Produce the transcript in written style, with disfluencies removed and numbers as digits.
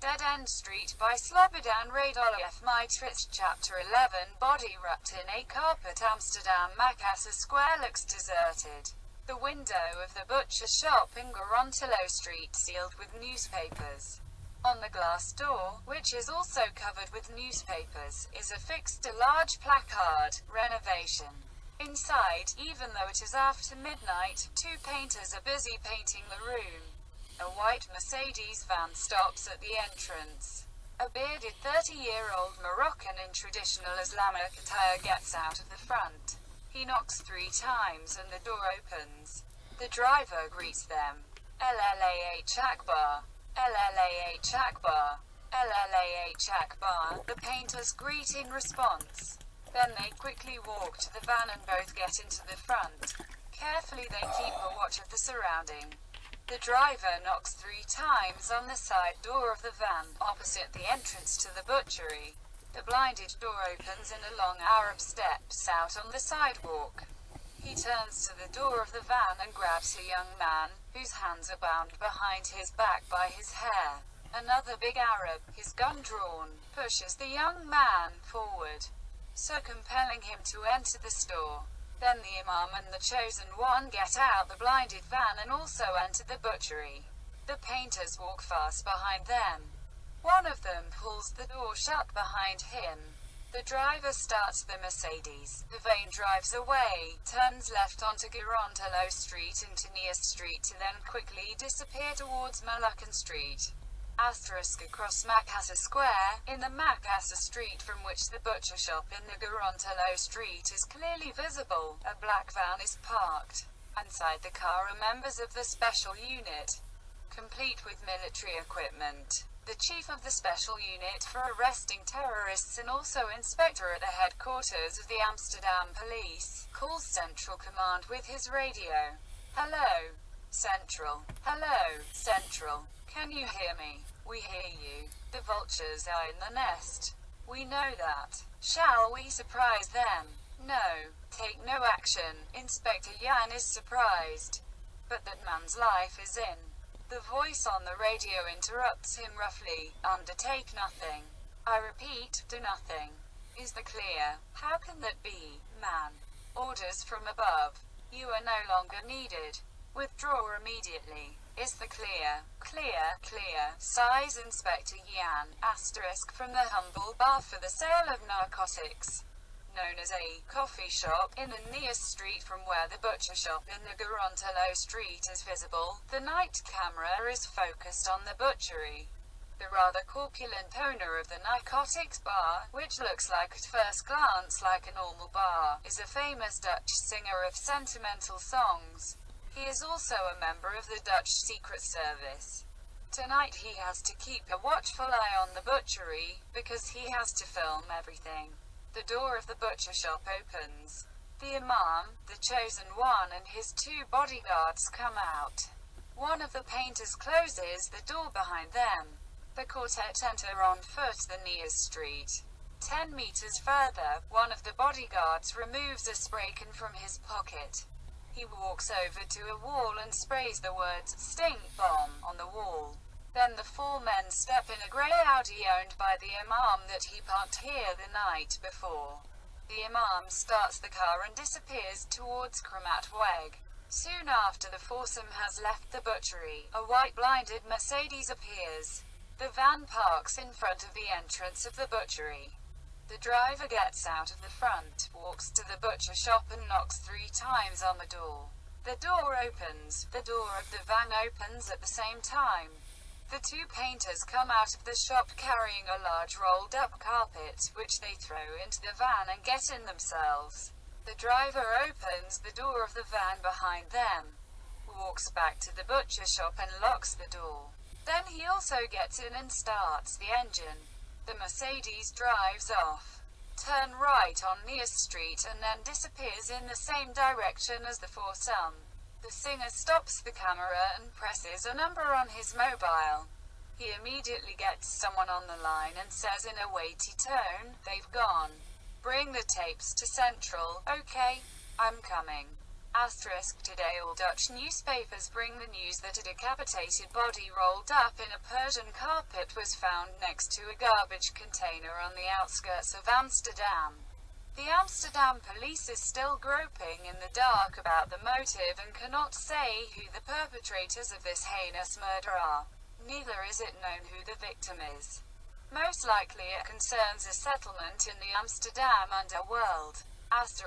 Dead End Street by Slobodan Radojev Mitrich. Chapter 11. Body wrapped in a carpet. Amsterdam Makassar Square looks deserted. The window of the butcher shop in Gorontalo Street sealed with newspapers. On the glass door, which is also covered with newspapers, is affixed a large placard, "Renovation." Inside, even though it is after midnight, two painters are busy painting the room. A white Mercedes van stops at the entrance. A bearded 30-year-old Moroccan in traditional Islamic attire gets out of the front. He knocks 3 times and the door opens. The driver greets them. LLAH Akbar. LLAH Akbar. LLAH Akbar. The painters greet in response. Then they quickly walk to the van and both get into the front. Carefully they keep a watch of the surrounding. The driver knocks 3 times on the side door of the van, opposite the entrance to the butchery. The blinded door opens and a long Arab steps out on the sidewalk. He turns to the door of the van and grabs a young man, whose hands are bound behind his back by his hair. Another big Arab, his gun drawn, pushes the young man forward, so compelling him to enter the store. Then the Imam and the Chosen One get out the blinded van and also enter the butchery. The painters walk fast behind them. One of them pulls the door shut behind him. The driver starts the Mercedes. The van drives away, turns left onto Gorontalo Street into Nias Street to then quickly disappear towards Moroccan Street. Across Makassar Square, in the Makassar Street from which the butcher shop in the Gorontalo Street is clearly visible, a black van is parked. Inside the car are members of the special unit, complete with military equipment. The chief of the special unit for arresting terrorists and also inspector at the headquarters of the Amsterdam police, calls Central Command with his radio. "Hello, Central. Hello, Central. Can you hear me? We hear you. The vultures are in the nest. We know that. Shall we surprise them? No. Take no action." Inspector Jan is surprised, but that man's life is in. The voice on the radio interrupts him roughly. "Undertake nothing. I repeat, do nothing. Is that clear?" "How can that be, man? Orders from above. You are no longer needed. Withdraw immediately. Is that clear?" "Clear, clear," sighs Inspector Jan, from the humble bar for the sale of narcotics, known as a coffee shop, in the Nias Street from where the butcher shop in the Gorontalo Street is visible. The night camera is focused on the butchery. The rather corpulent owner of the narcotics bar, which looks like at first glance like a normal bar, is a famous Dutch singer of sentimental songs. He is also a member of the Dutch Secret Service. Tonight he has to keep a watchful eye on the butchery, because he has to film everything. The door of the butcher shop opens. The Imam, the Chosen One and his 2 bodyguards come out. One of the painters closes the door behind them. The quartet enter on foot the Nias Street. 10 meters further, one of the bodyguards removes a spray can from his pocket. He walks over to a wall and sprays the words "stink bomb" on the wall. Then the 4 men step in a grey Audi owned by the Imam that he parked here the night before. The Imam starts the car and disappears towards Kramatweg. Soon after the foursome has left the butchery, a white blinded Mercedes appears. The van parks in front of the entrance of the butchery. The driver gets out of the front, walks to the butcher shop and knocks 3 times on the door. The door opens. The door of the van opens at the same time. The 2 painters come out of the shop carrying a large rolled-up carpet, which they throw into the van and get in themselves. The driver opens the door of the van behind them, walks back to the butcher shop and locks the door. Then he also gets in and starts the engine. The Mercedes drives off, turn right on Nias Street and then disappears in the same direction as the foursome. The singer stops the camera and presses a number on his mobile. He immediately gets someone on the line and says in a weighty tone, "They've gone. Bring the tapes to Central." "Okay, I'm coming." Today all Dutch newspapers bring the news that a decapitated body rolled up in a Persian carpet was found next to a garbage container on the outskirts of Amsterdam. The Amsterdam police is still groping in the dark about the motive and cannot say who the perpetrators of this heinous murder are. Neither is it known who the victim is. Most likely it concerns a settlement in the Amsterdam underworld. ********.